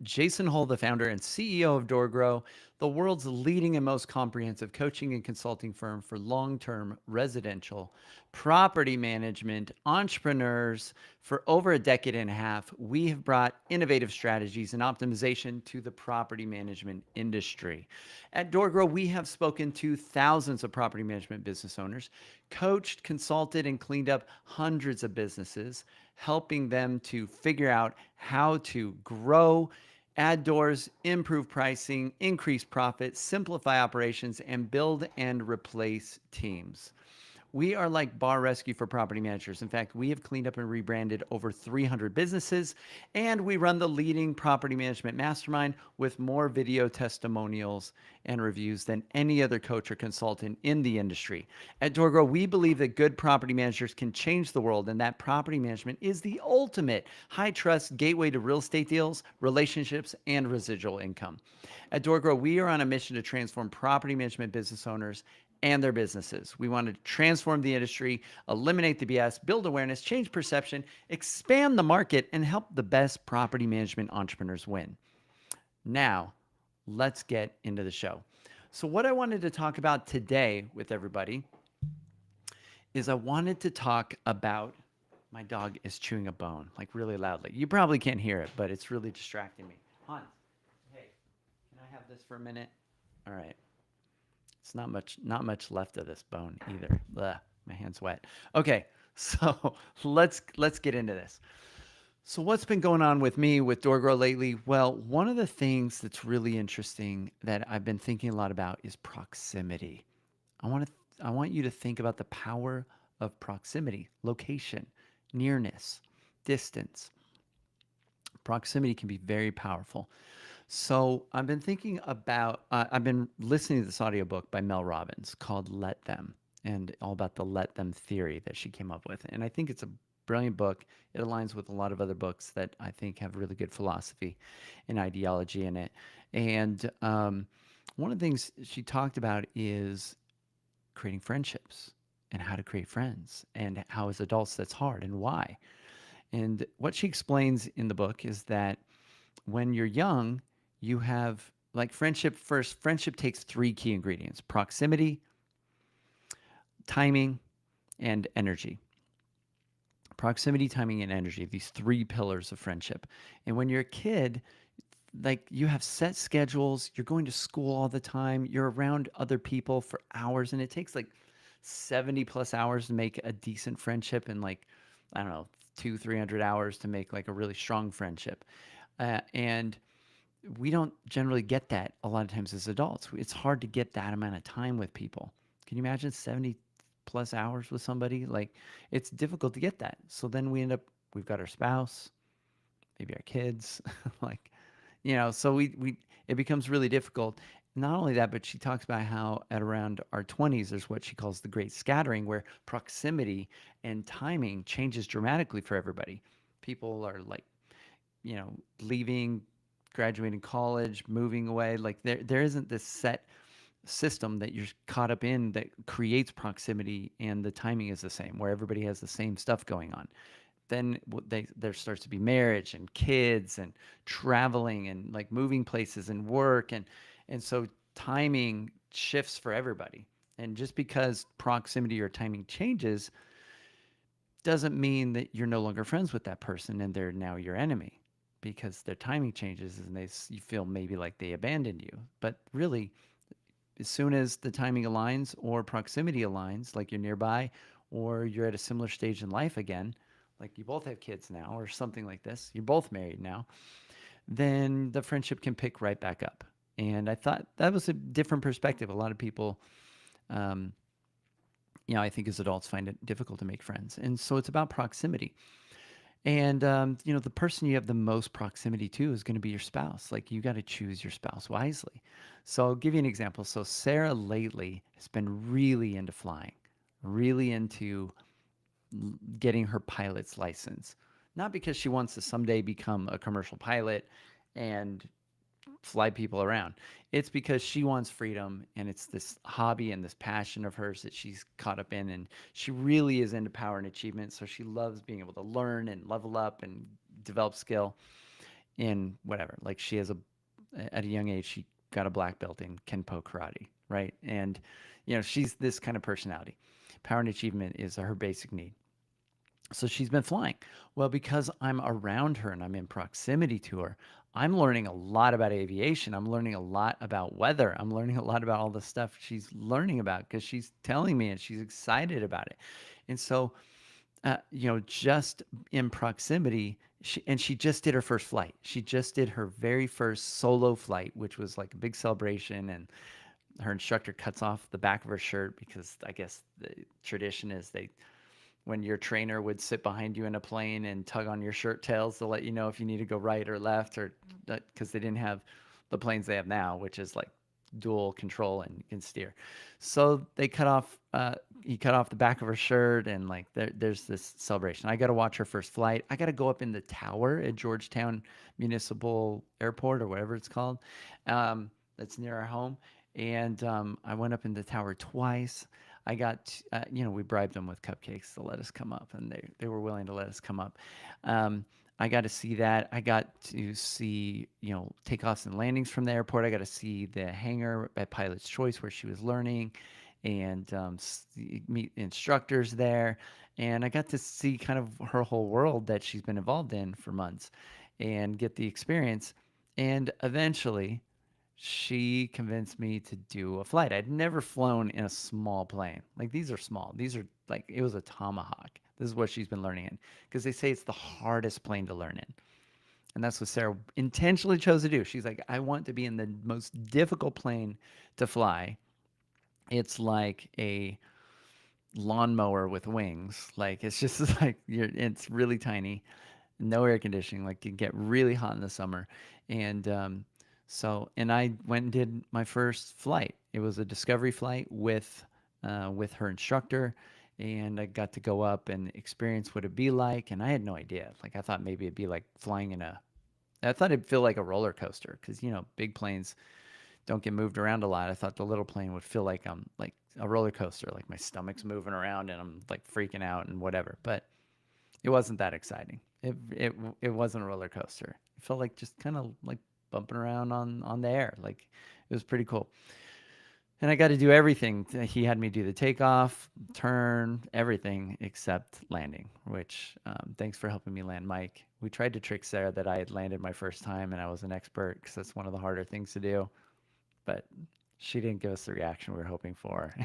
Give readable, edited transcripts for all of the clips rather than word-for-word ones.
Jason Hull, the founder and CEO of DoorGrow, the world's leading and most comprehensive coaching and consulting firm for long term residential property management entrepreneurs. For over a decade and a half, we have brought innovative strategies and optimization to the property management industry. At DoorGrow, we have spoken to thousands of property management business owners, coached, consulted, and cleaned up hundreds of businesses, helping them to figure out how to grow, add doors, improve pricing, increase profit, simplify operations, and build and replace teams. We are like bar rescue for property managers. In fact, we have cleaned up and rebranded over 300 businesses, and we run the leading property management mastermind with more video testimonials and reviews than any other coach or consultant in the industry. At DoorGrow, we believe that good property managers can change the world, and that property management is the ultimate high trust gateway to real estate deals, relationships, and residual income. At DoorGrow, we are on a mission to transform property management business owners and their businesses. We want to transform the industry, eliminate the BS, build awareness, change perception, expand the market, and help the best property management entrepreneurs win. Now, let's get into the show. So, what I wanted to talk about today with everybody is I wanted to talk about my dog is chewing a bone like really loudly. You probably can't hear it, but it's really distracting me. Hans, hey, can I have this for a minute? All right. It's not much left of this bone either. Ugh, my hand's wet. Okay, so let's get into this. So what's been going on with me with DoorGrow lately? Well, one of the things that's really interesting that I've been thinking a lot about is proximity. I want you to think about the power of proximity, location, nearness, distance. Proximity can be very powerful. So I've been thinking about, I've been listening to this audiobook by Mel Robbins called Let Them, and all about the Let Them theory that she came up with. And I think it's a brilliant book. It aligns with a lot of other books that I think have really good philosophy and ideology in it. And one of the things she talked about is creating friendships and how to create friends, and how as adults that's hard and why. And what she explains in the book is that when you're young, you have like friendship first. Friendship takes three key ingredients: proximity, timing, and energy. Proximity, timing, and energy, these three pillars of friendship. And when you're a kid, like you have set schedules, you're going to school all the time, you're around other people for hours, and it takes like 70 plus hours to make a decent friendship, and like, I don't know, 300 hours to make like a really strong friendship. And we don't generally get that a lot of times as adults. It's hard to get that amount of time with people. Can you imagine 70 plus hours with somebody? Like, it's difficult to get that. So then we've got our spouse, maybe our kids, like, so it becomes really difficult. Not only that, but she talks about how at around our 20s, there's what she calls the great scattering, where proximity and timing changes dramatically for everybody. People are like, leaving, graduating college, moving away. Like there isn't this set system that you're caught up in that creates proximity, and the timing is the same, where everybody has the same stuff going on. Then there starts to be marriage and kids and traveling and like moving places and work, and so timing shifts for everybody. And just because proximity or timing changes doesn't mean that you're no longer friends with that person and they're now your enemy, because their timing changes and you feel maybe like they abandoned you. But really, as soon as the timing aligns or proximity aligns, like you're nearby or you're at a similar stage in life again, like you both have kids now or something like this, you're both married now, then the friendship can pick right back up. And I thought that was a different perspective. A lot of people, um, I think as adults find it difficult to make friends. And so it's about proximity. And, the person you have the most proximity to is going to be your spouse. Like, you got to choose your spouse wisely. So I'll give you an example. So Sarah lately has been really into flying, really into getting her pilot's license. Not because she wants to someday become a commercial pilot and fly people around. It's because she wants freedom, and it's this hobby and this passion of hers that she's caught up in, and she really is into power and achievement. So she loves being able to learn and level up and develop skill. in whatever. Like she has at a young age, she got a black belt in Kenpo karate, right? And, she's this kind of personality. Power and achievement is her basic need. So she's been flying. Well, because I'm around her and I'm in proximity to her, I'm learning a lot about aviation. I'm learning a lot about weather. I'm learning a lot about all the stuff she's learning about because she's telling me and she's excited about it. And so, just in proximity, she just did her first flight. She just did her very first solo flight, which was like a big celebration. And her instructor cuts off the back of her shirt because I guess the tradition is when your trainer would sit behind you in a plane and tug on your shirt tails to let you know if you need to go right or left, or because they didn't have the planes they have now, which is like dual control and you can steer. So they cut off, he cut off the back of her shirt, and like there's this celebration. I got to watch her first flight. I got to go up in the tower at Georgetown Municipal Airport or whatever it's called. That's near our home. And I went up in the tower twice. I got, we bribed them with cupcakes to let us come up, and they were willing to let us come up. I got to see that. I got to see, takeoffs and landings from the airport. I got to see the hangar at Pilot's Choice where she was learning, and meet instructors there. And I got to see kind of her whole world that she's been involved in for months and get the experience. And eventually, she convinced me to do a flight. I'd never flown in a small plane. Like these are small. These are like it was a Tomahawk. This is what she's been learning in because they say it's the hardest plane to learn in. And that's what Sarah intentionally chose to do. She's like, I want to be in the most difficult plane to fly. It's like a lawnmower with wings. Like it's just like it's really tiny, no air conditioning. Like you get really hot in the summer, and and I went and did my first flight. It was a discovery flight with her instructor, and I got to go up and experience what it'd be like. And I had no idea. Like I thought maybe it'd be like flying in a. I thought it'd feel like a roller coaster because big planes don't get moved around a lot. I thought the little plane would feel like I'm like a roller coaster, like my stomach's moving around and I'm like freaking out and whatever. But it wasn't that exciting. It wasn't a roller coaster. It felt like just kind of like bumping around on the air. Like it was pretty cool. And I got to do everything. He had me do the takeoff, turn, everything except landing, which thanks for helping me land, Mike. We tried to trick Sarah that I had landed my first time and I was an expert because that's one of the harder things to do. But she didn't give us the reaction we were hoping for.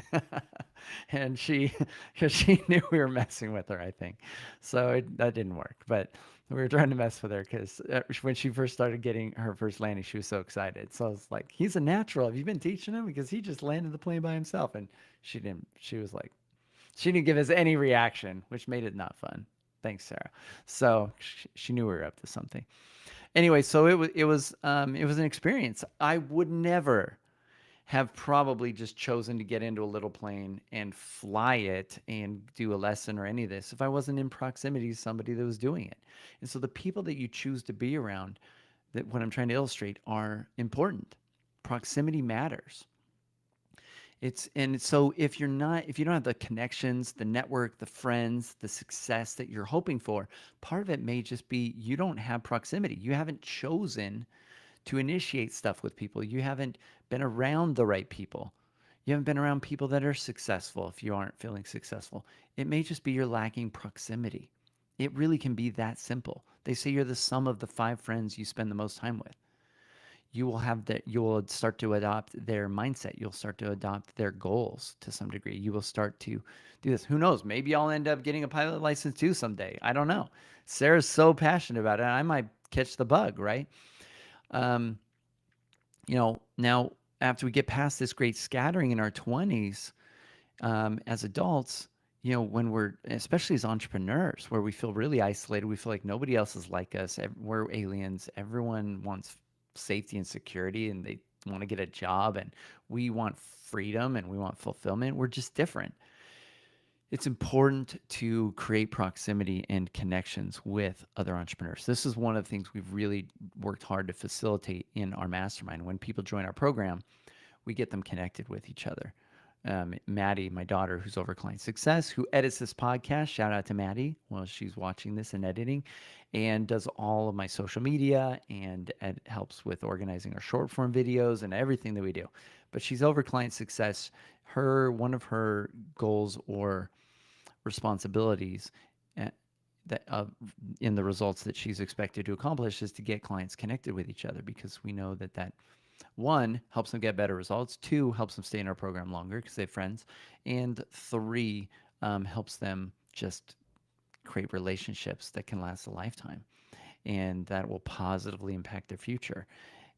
And because she knew we were messing with her, I think. So that didn't work. But we were trying to mess with her because when she first started getting her first landing, she was so excited. So I was like, he's a natural. Have you been teaching him? Because he just landed the plane by himself. And she didn't, she was like, she didn't give us any reaction, which made it not fun. Thanks, Sarah. So she knew we were up to something. Anyway, so it was an experience. I would never have probably just chosen to get into a little plane and fly it and do a lesson or any of this if I wasn't in proximity to somebody that was doing it. And so the people that you choose to be around, that what I'm trying to illustrate, are important. Proximity matters. And so if you don't have the connections, the network, the friends, the success that you're hoping for, part of it may just be you don't have proximity. You haven't chosen to initiate stuff with people. You haven't been around the right people. You haven't been around people that are successful if you aren't feeling successful. It may just be you're lacking proximity. It really can be that simple. They say you're the sum of the 5 friends you spend the most time with. You will start to adopt their mindset. You'll start to adopt their goals to some degree. You will start to do this. Who knows? Maybe I'll end up getting a pilot license too someday. I don't know. Sarah's so passionate about it. I might catch the bug, right? Um, now after we get past this great scattering in our 20s, as adults, when we're, especially as entrepreneurs, where we feel really isolated, we feel like nobody else is like us. We're aliens. Everyone wants safety and security, and they want to get a job, and we want freedom and we want fulfillment. We're just different. It's important to create proximity and connections with other entrepreneurs. This is one of the things we've really worked hard to facilitate in our mastermind. When people join our program, we get them connected with each other. Maddie, my daughter, who's over client success, who edits this podcast. Shout out to Maddie while she's watching this and editing, and does all of my social media and helps with organizing our short form videos and everything that we do. But she's over client success. One of her goals or responsibilities uh, that in the results that she's expected to accomplish is to get clients connected with each other, because we know that one helps them get better results, two helps them stay in our program longer because they have friends, and three helps them just create relationships that can last a lifetime, and that will positively impact their future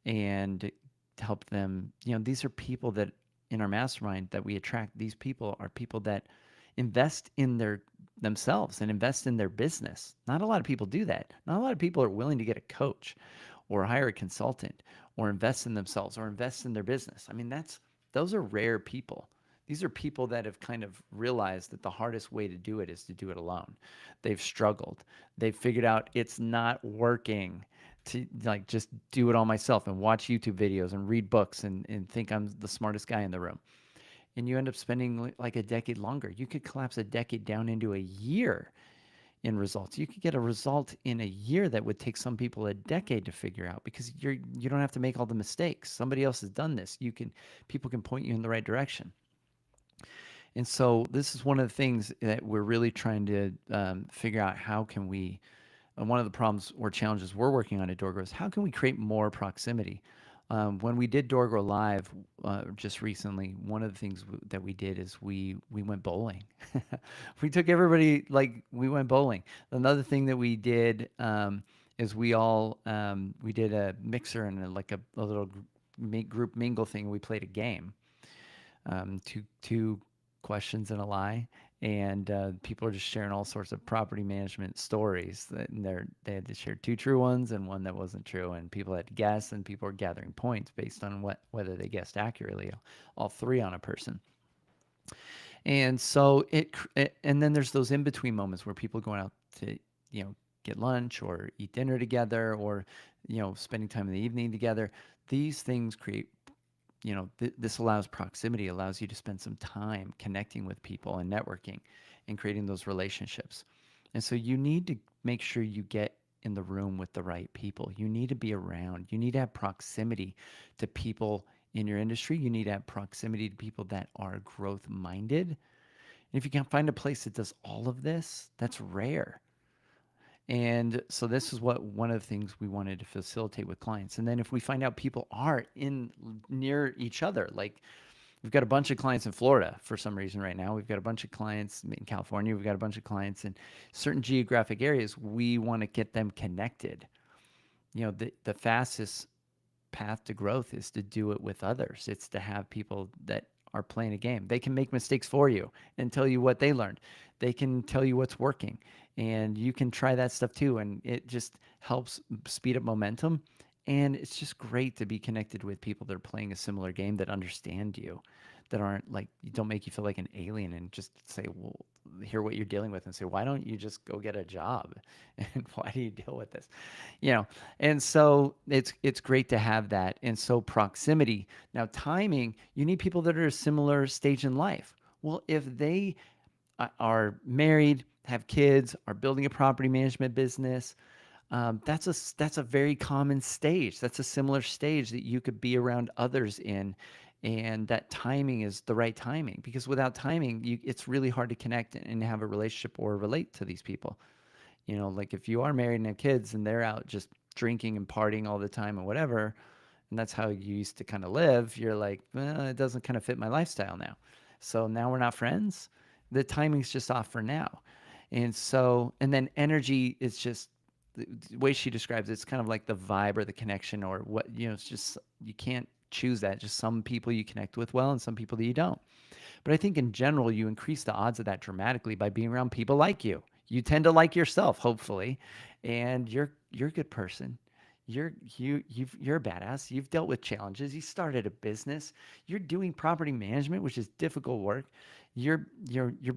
and help them. These are people that in our mastermind that we attract. These people are people that invest in themselves and invest in their business. Not a lot of people do that. Not a lot of people are willing to get a coach or hire a consultant or invest in themselves or invest in their business. I mean, those are rare people. These are people that have kind of realized that the hardest way to do it is to do it alone. They've struggled. They've figured out it's not working to like just do it all myself and watch YouTube videos and read books and think I'm the smartest guy in the room. And you end up spending like a decade longer. You could collapse a decade down into a year in results. You could get a result in a year that would take some people a decade to figure out, because you don't have to make all the mistakes. Somebody else has done this. People can point you in the right direction. And so this is one of the things that we're really trying to figure out. How can we? One of the problems or challenges we're working on at DoorGrow is how can we create more proximity. When we did DoorGrow Live just recently, one of the things that we did is we went bowling. We took everybody, like, we went bowling. Another thing that we did is we did a mixer and a little group mingle thing. We played a game, two questions and a lie, and people are just sharing all sorts of property management stories. They had to share two true ones and one that wasn't true, and people had to guess, and people were gathering points based on whether they guessed accurately, all three on a person. And so and then there's those in between moments where people going out to get lunch or eat dinner together, or spending time in the evening together. These things create, this allows proximity, allows you to spend some time connecting with people and networking and creating those relationships. And so you need to make sure you get in the room with the right people. You need to be around. You need to have proximity to people in your industry. You need to have proximity to people that are growth minded. And if you can't find a place that does all of this, that's rare. And so this is one of the things we wanted to facilitate with clients. And then if we find out people are in near each other, like we've got a bunch of clients in Florida for some reason right now. We've got a bunch of clients in California. We've got a bunch of clients in certain geographic areas. We want to get them connected. The fastest path to growth is to do it with others. It's to have people that are playing a game. They can make mistakes for you and tell you what they learned. They can tell you what's working, and you can try that stuff too. And it just helps speed up momentum. And it's just great to be connected with people that are playing a similar game, that understand you, that aren't like, don't make you feel like an alien and just say, well, hear what you're dealing with and say, why don't you just go get a job? And why do you deal with this? And so it's great to have that. And so proximity. Now, timing, you need people that are a similar stage in life. Well, if they are married, have kids, are building a property management business, that's a very common stage. That's a similar stage that you could be around others in, and that timing is the right timing, because without timing, it's really hard to connect and have a relationship or relate to these people. Like if you are married and have kids and they're out just drinking and partying all the time and whatever, and that's how you used to kind of live, you're like, well, it doesn't kind of fit my lifestyle now. So now we're not friends. The timing's just off for now. And then energy is just the way she describes it, it's kind of like the vibe or the connection or what, it's just, you can't choose that. Just some people you connect with well and some people that you don't. But I think in general, you increase the odds of that dramatically by being around people like you. You tend to like yourself, hopefully, and you're a good person. You're a badass. You've dealt with challenges. You started a business. You're doing property management, which is difficult work. You're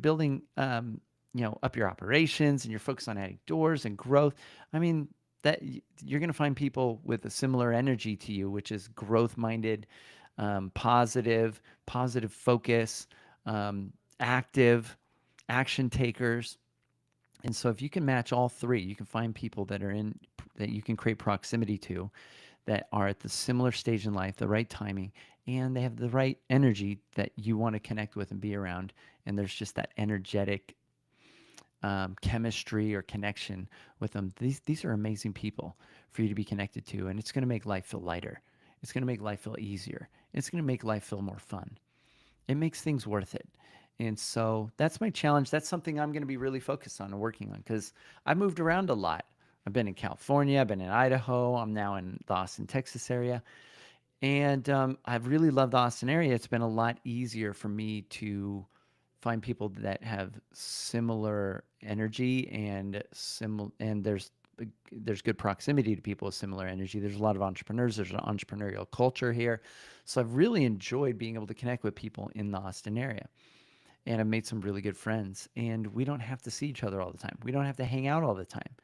building up your operations, and you're focused on adding doors and growth. I mean, that you're going to find people with a similar energy to you, which is growth minded, positive focus, active, action takers. And so if you can match all three, you can find people that you can create proximity to that are at the similar stage in life, the right timing, and they have the right energy that you want to connect with and be around. And there's just that energetic chemistry or connection with them. These are amazing people for you to be connected to, and it's going to make life feel lighter. It's going to make life feel easier. It's going to make life feel more fun. It makes things worth it. And so that's my challenge. That's something I'm going to be really focused on and working on because I've moved around a lot. I've been in California, I've been in Idaho, I'm now in the Austin, Texas area. And I've really loved the Austin area. It's been a lot easier for me to find people that have similar energy and there's good proximity to people with similar energy. There's a lot of entrepreneurs. There's an entrepreneurial culture here. So I've really enjoyed being able to connect with people in the Austin area. And I've made some really good friends. And we don't have to see each other all the time. We don't have to hang out all the time.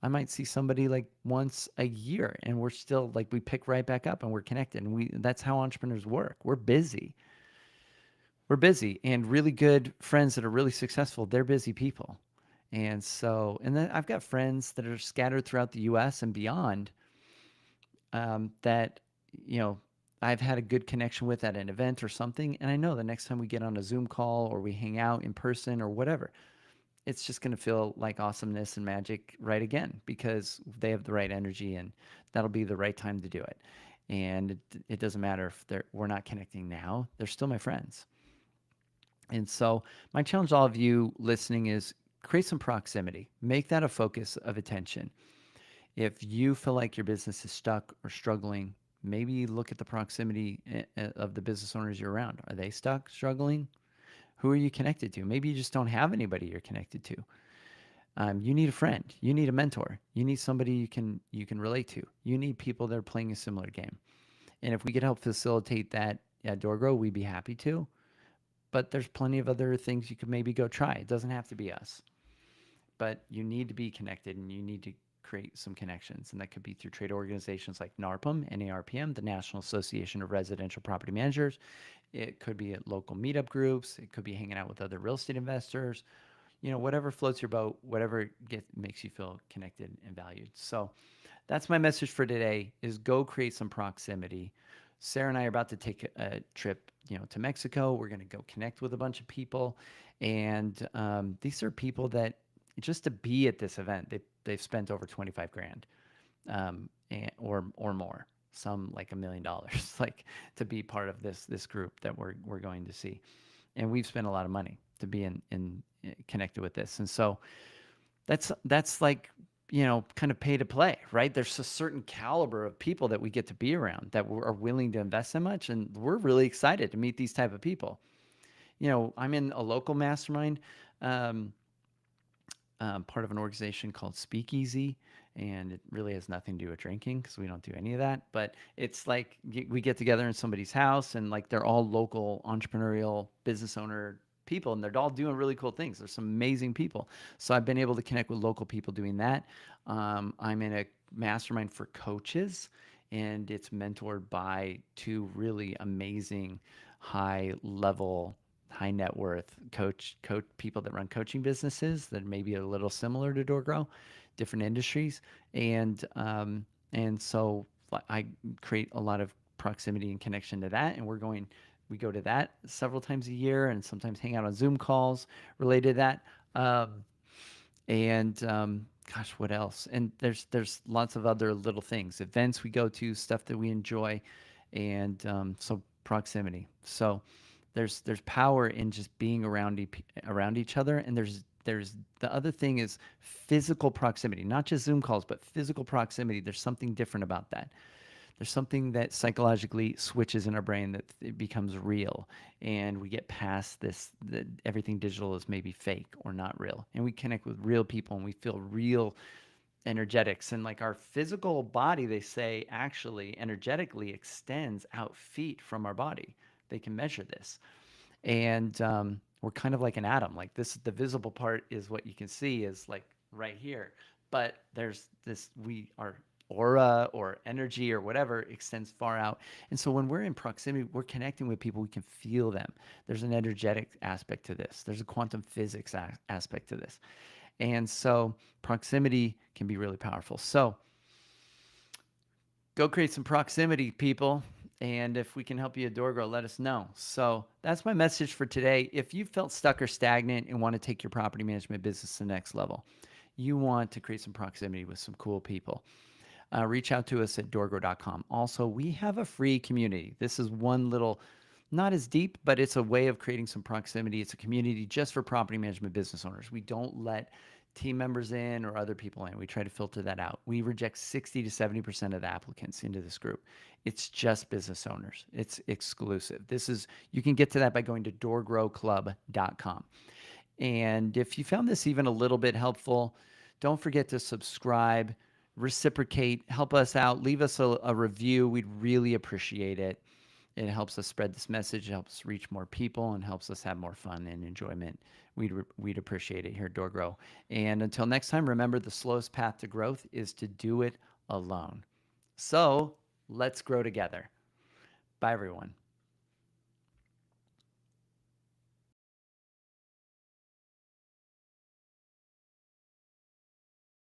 I might see somebody like once a year and we're still like we pick right back up and we're connected. And we that's how entrepreneurs work. We're busy. We're busy and really good friends that are really successful, they're busy people. And so, and then I've got friends that are scattered throughout the US and beyond that, you know, I've had a good connection with at an event or something. And I know the next time we get on a Zoom call or we hang out in person or whatever, it's just going to feel like awesomeness and magic right again because they have the right energy and that'll be the right time to do it. And it doesn't matter if we're not connecting now, they're still my friends. And so, my challenge to all of you listening is create some proximity, make that a focus of attention. If you feel like your business is stuck or struggling, maybe look at the proximity of the business owners you're around. Are they stuck, struggling? Who are you connected to? Maybe you just don't have anybody you're connected to. You need a friend. You need a mentor. You need somebody you can relate to. You need people that are playing a similar game. And if we could help facilitate that at DoorGrow, we'd be happy to. But there's plenty of other things you could maybe go try. It doesn't have to be us. But you need to be connected and you need to create some connections. And that could be through trade organizations like NARPM, NARPM, the National Association of Residential Property Managers. It could be at local meetup groups. It could be hanging out with other real estate investors. You know, whatever floats your boat, whatever makes you feel connected and valued. So that's my message for today is go create some proximity. Sarah and I are about to take a trip, to Mexico. We're going to go connect with a bunch of people. And these are people that just to be at this event, they've spent over 25 grand or more, some like $1 million, like to be part of this group that we're going to see. And we've spent a lot of money to be in connected with this. And so that's like, kind of pay to play, right? There's a certain caliber of people that we get to be around that are willing to invest so much. And we're really excited to meet these type of people. I'm in a local mastermind, um, part of an organization called Speakeasy, and it really has nothing to do with drinking because we don't do any of that. But it's like we get together in somebody's house, and like they're all local entrepreneurial business owner people, and they're all doing really cool things. There's some amazing people. So I've been able to connect with local people doing that. I'm in a mastermind for coaches, and it's mentored by two really amazing high level high net worth coach people that run coaching businesses that maybe are a little similar to DoorGrow, different industries, and so I create a lot of proximity and connection to that, and we go to that several times a year, and sometimes hang out on Zoom calls related to that, and gosh, what else? And there's lots of other little things, events we go to, stuff that we enjoy, and so proximity. So there's power in just being around each other, and there's the other thing is physical proximity, not just Zoom calls, but physical proximity. There's something different about that. There's something that psychologically switches in our brain that it becomes real, and we get past this that everything digital is maybe fake or not real, and we connect with real people and we feel real energetics. And like our physical body, they say, actually energetically extends out feet from our body. They can measure this, and we're kind of like an atom. Like this, the visible part is what you can see is like right here, but there's this, we are aura or energy or whatever extends far out. And so when we're in proximity, we're connecting with people, we can feel them. There's an energetic aspect to this, there's a quantum physics aspect to this. And so proximity can be really powerful. So go create some proximity, people. And if we can help you at DoorGrow, let us know. So that's my message for today. If you felt stuck or stagnant and want to take your property management business to the next level, you want to create some proximity with some cool people, reach out to us at doorgrow.com. Also, we have a free community. This is one little, not as deep, but it's a way of creating some proximity. It's a community just for property management business owners. We don't let team members in or other people in. We try to filter that out. We reject 60 to 70% of the applicants into this group. It's just business owners. It's exclusive. You can get to that by going to doorgrowclub.com. And if you found this even a little bit helpful, don't forget to subscribe, reciprocate, help us out, leave us a review. We'd really appreciate it. It helps us spread this message, it helps us reach more people, and helps us have more fun and enjoyment. We'd appreciate it here at DoorGrow. And until next time, remember the slowest path to growth is to do it alone. So let's grow together. Bye, everyone.